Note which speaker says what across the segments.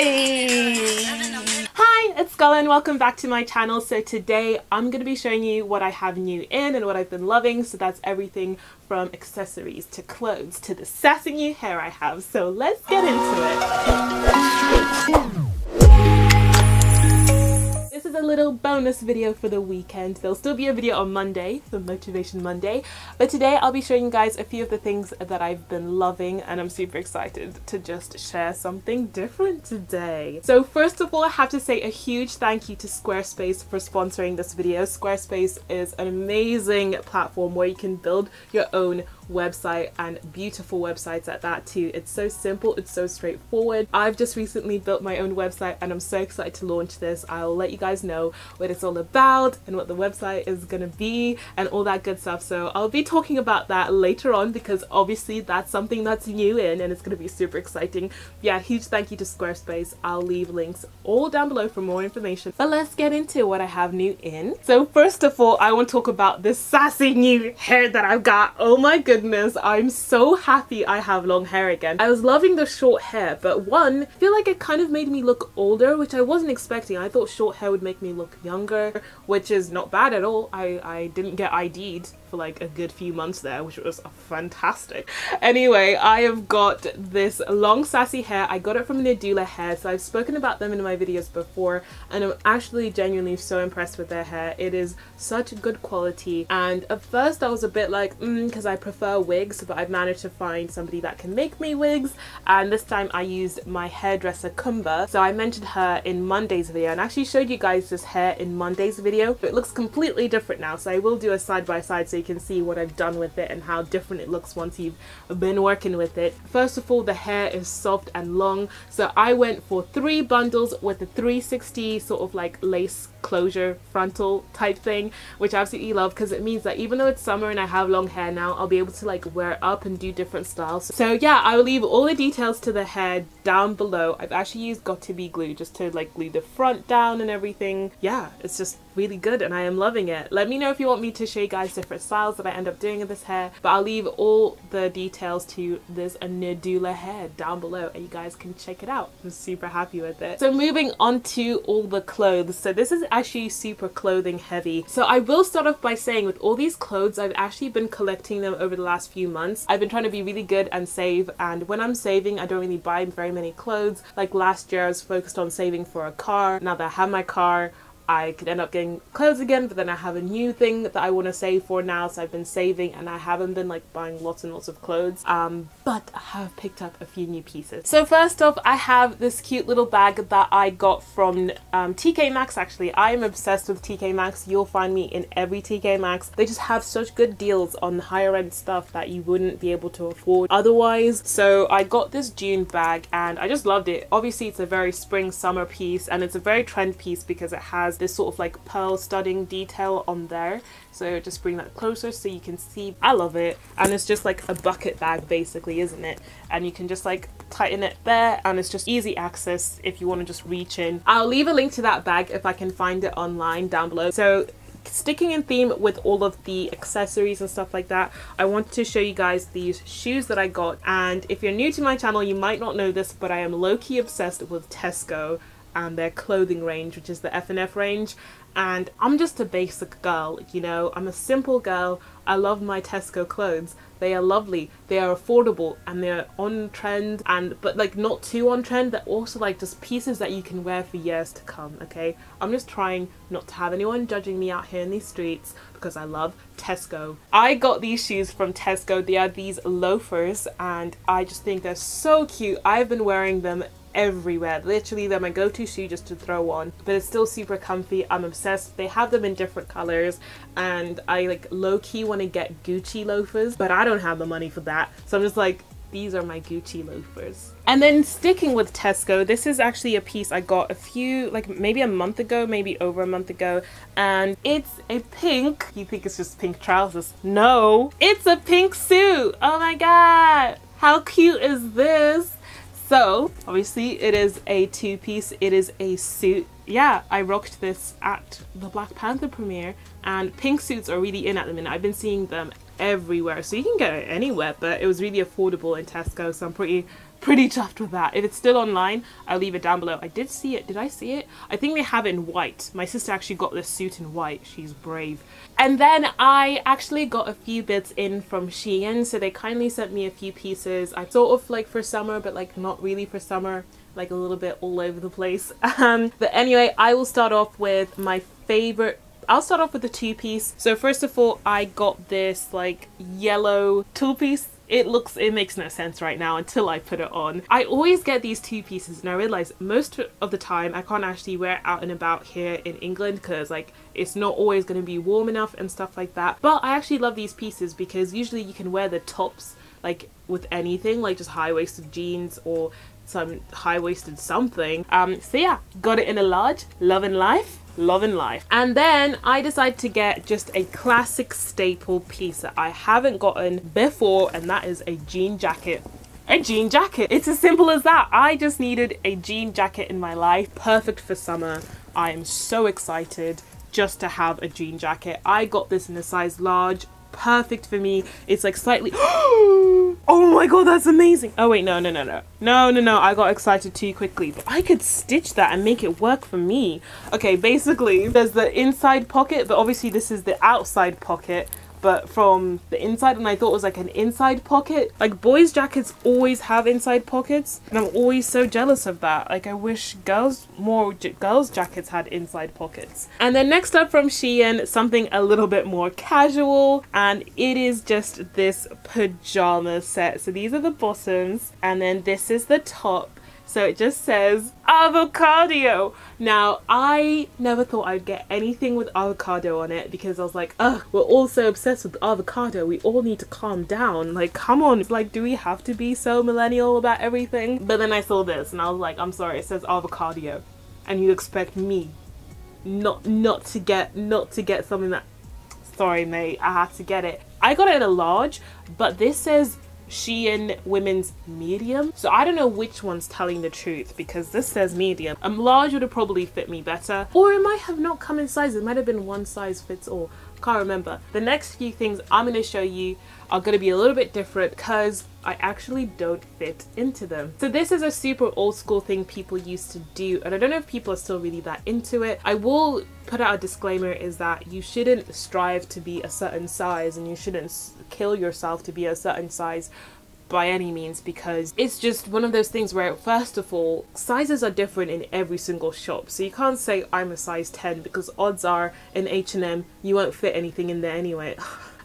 Speaker 1: Hey. Hi, it's Scola and welcome back to my channel. So today I'm going to be showing you what I have new in and what I've been loving. So that's everything from accessories to clothes to the sassy new hair I have. So let's get into it. This is a little bonus video for the weekend. There'll still be a video on Monday, the Motivation Monday, but today I'll be showing you guys a few of the things that I've been loving and I'm super excited to just share something different today. So first of all, I have to say a huge thank you to Squarespace for sponsoring this video. Squarespace is an amazing platform where you can build your own website, and beautiful websites at that too. It's so simple, it's so straightforward. I've just recently built my own website and I'm so excited to launch this. I'll let you guys know what it's all about and what the website is gonna be and all that good stuff. So I'll be talking about that later on because obviously that's something that's new in and it's gonna be super exciting. Yeah, huge thank you to Squarespace. I'll leave links all down below for more information. But let's get into what I have new in. So first of all, I want to talk about this sassy new hair that I've got. Oh my goodness, I'm so happy I have long hair again. I was loving the short hair, but one, I feel like it kind of made me look older, which I wasn't expecting. I thought short hair would make me look younger, which is not bad at all. I didn't get ID'd for like a good few months there, which was fantastic. Anyway, I have got this long sassy hair. I got it from Nadula Hair, so I've spoken about them in my videos before and I'm actually genuinely so impressed with their hair. It is such good quality, and at first I was a bit like because I prefer wigs, but I've managed to find somebody that can make me wigs, and this time I used my hairdresser Kumba. So I mentioned her in Monday's video and actually showed you guys this hair in Monday's video, but it looks completely different now, so I will do a side by side so you can see what I've done with it and how different it looks once you've been working with it. First of all, the hair is soft and long, so I went for 3 bundles with a 360 sort of like lace closure frontal type thing, which I absolutely love because it means that even though it's summer and I have long hair now, I'll be able to like wear it up and do different styles. So yeah, I will leave all the details to the hair down below. I've actually used Got2b glue just to like glue the front down and everything. Yeah, it's just really good and I am loving it. Let me know if you want me to show you guys different styles that I end up doing with this hair, but I'll leave all the details to this Nadula hair down below and you guys can check it out. I'm super happy with it. So moving on to all the clothes. So this is actually super clothing heavy. So I will start off by saying with all these clothes, I've actually been collecting them over the last few months. I've been trying to be really good and save, and when I'm saving, I don't really buy very many clothes. Like last year I was focused on saving for a car. Now that I have my car, I could end up getting clothes again, but then I have a new thing that I want to save for now, so I've been saving and I haven't been like buying lots and lots of clothes, but I have picked up a few new pieces. So first off, I have this cute little bag that I got from TK Maxx. Actually, I am obsessed with TK Maxx. You'll find me in every TK Maxx. They just have such good deals on higher end stuff that you wouldn't be able to afford otherwise. So I got this June bag and I just loved it. Obviously it's a very spring summer piece and it's a very trend piece because it has this sort of like pearl studding detail on there. So just bring that closer so you can see. I love it, and it's just like a bucket bag basically, isn't it? And you can just like tighten it there and it's just easy access if you want to just reach in. I'll leave a link to that bag if I can find it online down below. So sticking in theme with all of the accessories and stuff like that, I wanted to show you guys these shoes that I got. And if you're new to my channel, you might not know this, but I am low-key obsessed with Tesco and their clothing range, which is the F&F range. And I'm just a basic girl, you know, I'm a simple girl. I love my Tesco clothes. They are lovely, they are affordable, and they're on trend, and but like not too on trend. They're also like just pieces that you can wear for years to come, okay? I'm just trying not to have anyone judging me out here in these streets because I love Tesco. I got these shoes from Tesco. They are these loafers and I just think they're so cute. I've been wearing them everywhere. Literally they're my go-to shoe just to throw on, but it's still super comfy. I'm obsessed. They have them in different colors and I like low-key want to get Gucci loafers, but I don't have the money for that, so I'm just like, these are my Gucci loafers. And then sticking with Tesco, this is actually a piece I got a few, like maybe a month ago, maybe over a month ago, and it's a pink, you think it's just pink trousers, no, it's a pink suit. Oh my god, how cute is this? So obviously it is a two-piece, it is a suit. Yeah, I rocked this at the Black Panther premiere, and pink suits are really in at the minute. I've been seeing them everywhere, so you can get it anywhere, but it was really affordable in Tesco, so I'm pretty pretty chuffed with that. If it's still online, I'll leave it down below. I did see it. Did I see it? I think they have it in white. My sister actually got this suit in white. She's brave. And then I actually got a few bits in from Shein. So they kindly sent me a few pieces. I sort of like for summer, but like not really for summer. Like a little bit all over the place. But anyway, I will start off with my favorite. I'll start off with the two-piece. So first of all, I got this like yellow two-piece. It makes no sense right now until I put it on. I always get these two pieces and I realize most of the time I can't actually wear it out and about here in England because like it's not always going to be warm enough and stuff like that. But I actually love these pieces because usually you can wear the tops like with anything, like just high-waisted jeans or some high-waisted something. So yeah, got it in a large. Loving life. And then I decided to get just a classic staple piece that I haven't gotten before, and that is a jean jacket. A jean jacket. It's as simple as that. I just needed a jean jacket in my life. Perfect for summer. I am so excited just to have a jean jacket. I got this in a size large. Perfect for me. It's like slightly oh my god, that's amazing. Oh wait, no, I got excited too quickly, but I could stitch that and make it work for me. Okay, basically there's the inside pocket, but obviously this is the outside pocket, but from the inside, and I thought it was like an inside pocket. Like boys jackets always have inside pockets and I'm always so jealous of that. Like I wish girls jackets had inside pockets. And then next up from Shein, something a little bit more casual, and it is just this pajama set. So these are the bottoms and then this is the top. So it just says avocado. Now, I never thought I'd get anything with avocado on it because I was like, ugh, we're all so obsessed with avocado. We all need to calm down. Like, come on. It's like, do we have to be so millennial about everything? But then I saw this and I was like, I'm sorry, it says avocado. And you expect me not to get something that, sorry mate, I had to get it. I got it in a large, but this says Shein women's medium, so I don't know which one's telling the truth because this says medium. Large would have probably fit me better, or it might have not come in size. It might have been one size fits all. Can't remember. The next few things I'm going to show you are going to be a little bit different because I actually don't fit into them. So this is a super old school thing people used to do, and I don't know if people are still really that into it. I will put out a disclaimer is that you shouldn't strive to be a certain size and you shouldn't kill yourself to be a certain size by any means, because it's just one of those things where, first of all, sizes are different in every single shop. So you can't say I'm a size 10 because odds are in H&M you won't fit anything in there anyway.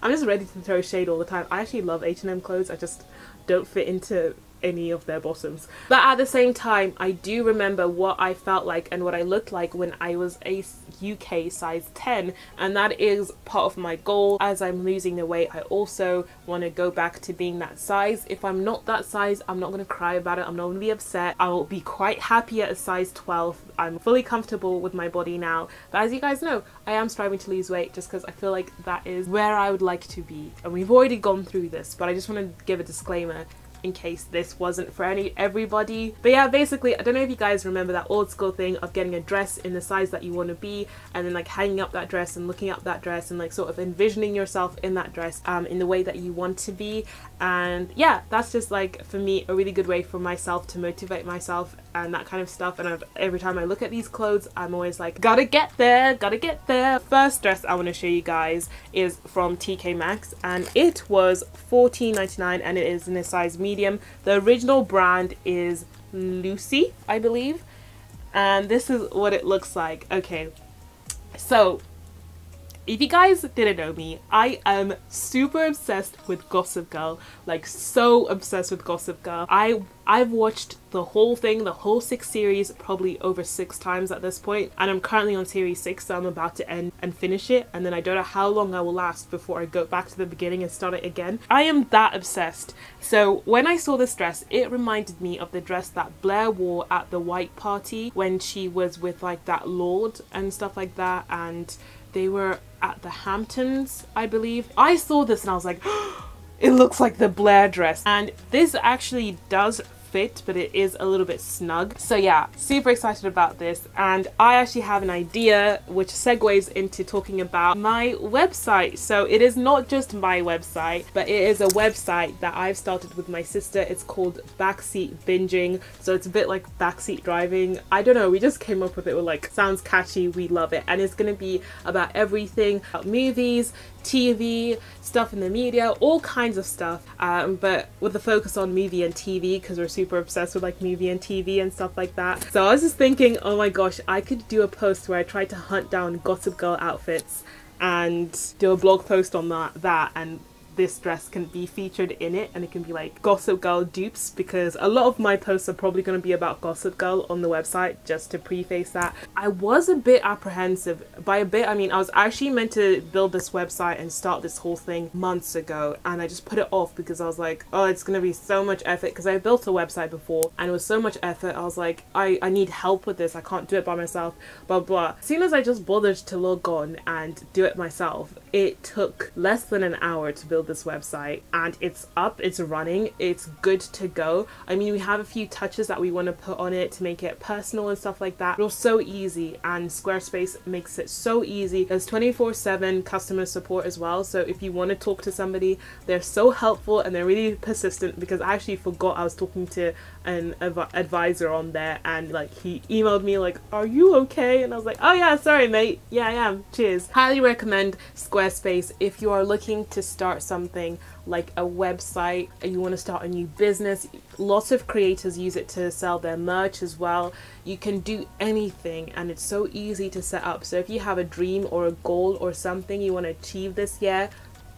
Speaker 1: I'm just ready to throw shade all the time. I actually love H&M clothes. I just don't fit into any of their bottoms. But at the same time, I do remember what I felt like and what I looked like when I was a UK size 10, and that is part of my goal. As I'm losing the weight, I also want to go back to being that size. If I'm not that size, I'm not going to cry about it. I'm not going to be upset. I will be quite happy at a size 12. I'm fully comfortable with my body now. But as you guys know, I am striving to lose weight just because I feel like that is where I would like to be. And we've already gone through this, but I just want to give a disclaimer in case this wasn't for everybody. But yeah, basically, I don't know if you guys remember that old school thing of getting a dress in the size that you want to be and then like hanging up that dress and looking up that dress and like sort of envisioning yourself in that dress in the way that you want to be. And yeah, that's just like for me a really good way for myself to motivate myself and that kind of stuff. And every time I look at these clothes, I'm always like, gotta get there. First dress I want to show you guys is from TK Maxx, and it was $14.99 and it is in a size medium. The original brand is Luscious, I believe, and this is what it looks like. Okay, so if you guys didn't know me, I am super obsessed with Gossip Girl, like so obsessed with Gossip Girl. I've watched the whole thing, the whole 6 series, probably over 6 times at this point, and I'm currently on series 6, so I'm about to end and finish it, and then I don't know how long I will last before I go back to the beginning and start it again. I am that obsessed. So when I saw this dress, it reminded me of the dress that Blair wore at the white party when she was with like that lord and stuff like that, and they were at the Hamptons, I believe. I saw this and I was like, it looks like the Blair dress. And this actually does fit, but it is a little bit snug. So yeah, super excited about this. And I actually have an idea which segues into talking about my website. So it is not just my website, but it is a website that I've started with my sister. It's called Backseat Binging. So it's a bit like backseat driving. I don't know, we just came up with it. We're like, sounds catchy, we love it. And it's gonna be about everything, about movies, TV, stuff in the media, all kinds of stuff, but with the focus on movie and TV, because we're super obsessed with like movie and TV and stuff like that. So I was just thinking, oh my gosh, I could do a post where I tried to hunt down Gossip Girl outfits and do a blog post on that and this dress can be featured in it, and it can be like Gossip Girl dupes, because a lot of my posts are probably going to be about Gossip Girl on the website, just to preface that. I was a bit apprehensive. By a bit, I mean I was actually meant to build this website and start this whole thing months ago, and I just put it off because I was like, oh, it's going to be so much effort, because I built a website before and it was so much effort. I was like, I need help with this, I can't do it by myself, blah blah. As soon as I just bothered to log on and do it myself, it took less than an hour to build this website, and it's up, it's running, it's good to go. I mean, we have a few touches that we want to put on it to make it personal and stuff like that. It was so easy, and Squarespace makes it so easy. There's 24/7 customer support as well, so if you want to talk to somebody, they're so helpful and they're really persistent, because I actually forgot I was talking to an advisor on there, and like he emailed me like, are you okay? And I was like, oh yeah, sorry mate, yeah I am, cheers. Highly recommend Squarespace if you are looking to start something like a website and you want to start a new business. Lots of creators use it to sell their merch as well. You can do anything and it's so easy to set up. So if you have a dream or a goal or something you want to achieve this year,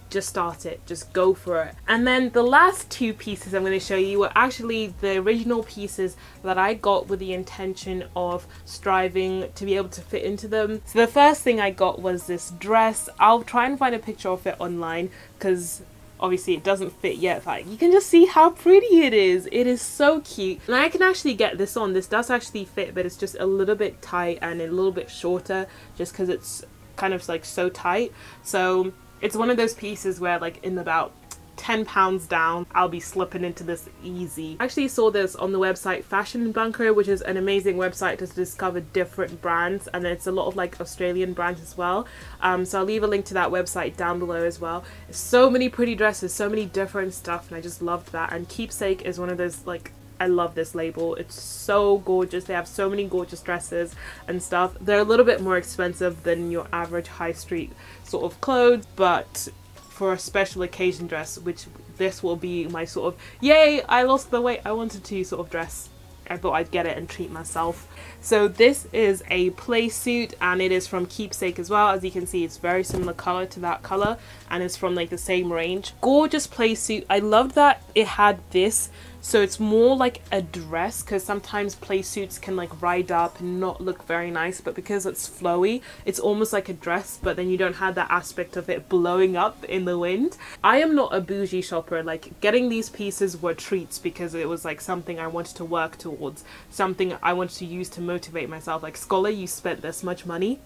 Speaker 1: just start it, just go for it. And then the last two pieces I'm going to show you were actually the original pieces that I got with the intention of striving to be able to fit into them. So the first thing I got was this dress. I'll try and find a picture of it online, because obviously it doesn't fit yet. Like, you can just see how pretty it is. It is so cute, and I can actually get this on. This does actually fit, but it's just a little bit tight and a little bit shorter, just because it's kind of like so tight. So it's one of those pieces where like in about 10 pounds down, I'll be slipping into this easy. I actually saw this on the website Fashion Bunker, which is an amazing website to discover different brands, and it's a lot of like Australian brands as well. So I'll leave a link to that website down below as well. So many pretty dresses, so many different stuff, and I just loved that. And Keepsake is one of those, like, I love this label. It's so gorgeous. They have so many gorgeous dresses and stuff. They're a little bit more expensive than your average high street sort of clothes, but for a special occasion dress, which this will be my sort of, yay, I lost the weight I wanted to sort of dress, I thought I'd get it and treat myself. So this is a play suit, and it is from Keepsake as well. As you can see, it's very similar color to that color, and it's from like the same range. Gorgeous play suit. I loved that it had this, so it's more like a dress, because sometimes play suits can like ride up and not look very nice, but because it's flowy, it's almost like a dress, but then you don't have that aspect of it blowing up in the wind. I am not a bougie shopper. Like, getting these pieces were treats, because it was like something I wanted to work towards, something I wanted to use to motivate myself. Like, Scola, you spent this much money,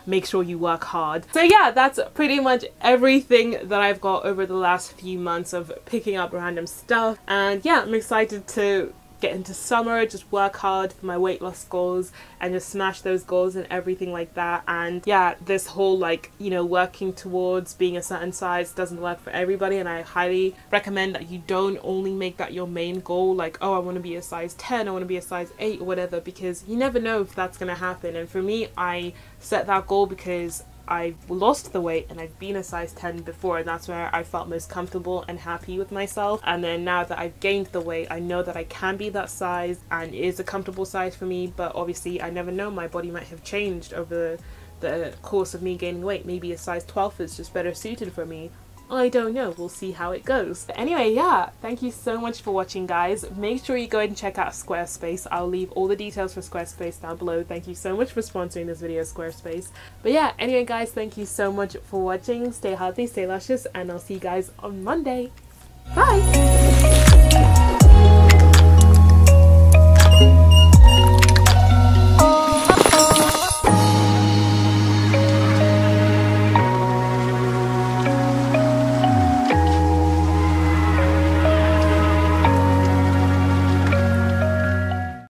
Speaker 1: make sure you work hard. So yeah, that's pretty much everything that I've got over the last few months of picking up random stuff. And yeah, I'm excited to get into summer, just work hard for my weight loss goals and just smash those goals and everything like that. And yeah, this whole like, you know, working towards being a certain size doesn't work for everybody, and I highly recommend that you don't only make that your main goal, like, oh, I want to be a size 10, I want to be a size 8 or whatever, because you never know if that's going to happen. And for me, I set that goal because I've lost the weight and I've been a size 10 before, and that's where I felt most comfortable and happy with myself. And then now that I've gained the weight, I know that I can be that size and it is a comfortable size for me. But obviously I never know, my body might have changed over the course of me gaining weight. Maybe a size 12 is just better suited for me. I don't know, we'll see how it goes. But anyway, yeah, thank you so much for watching, guys. Make sure you go ahead and check out Squarespace. I'll leave all the details for Squarespace down below. Thank you so much for sponsoring this video, Squarespace. But yeah, anyway guys, thank you so much for watching. Stay healthy, stay luscious, and I'll see you guys on Monday. Bye!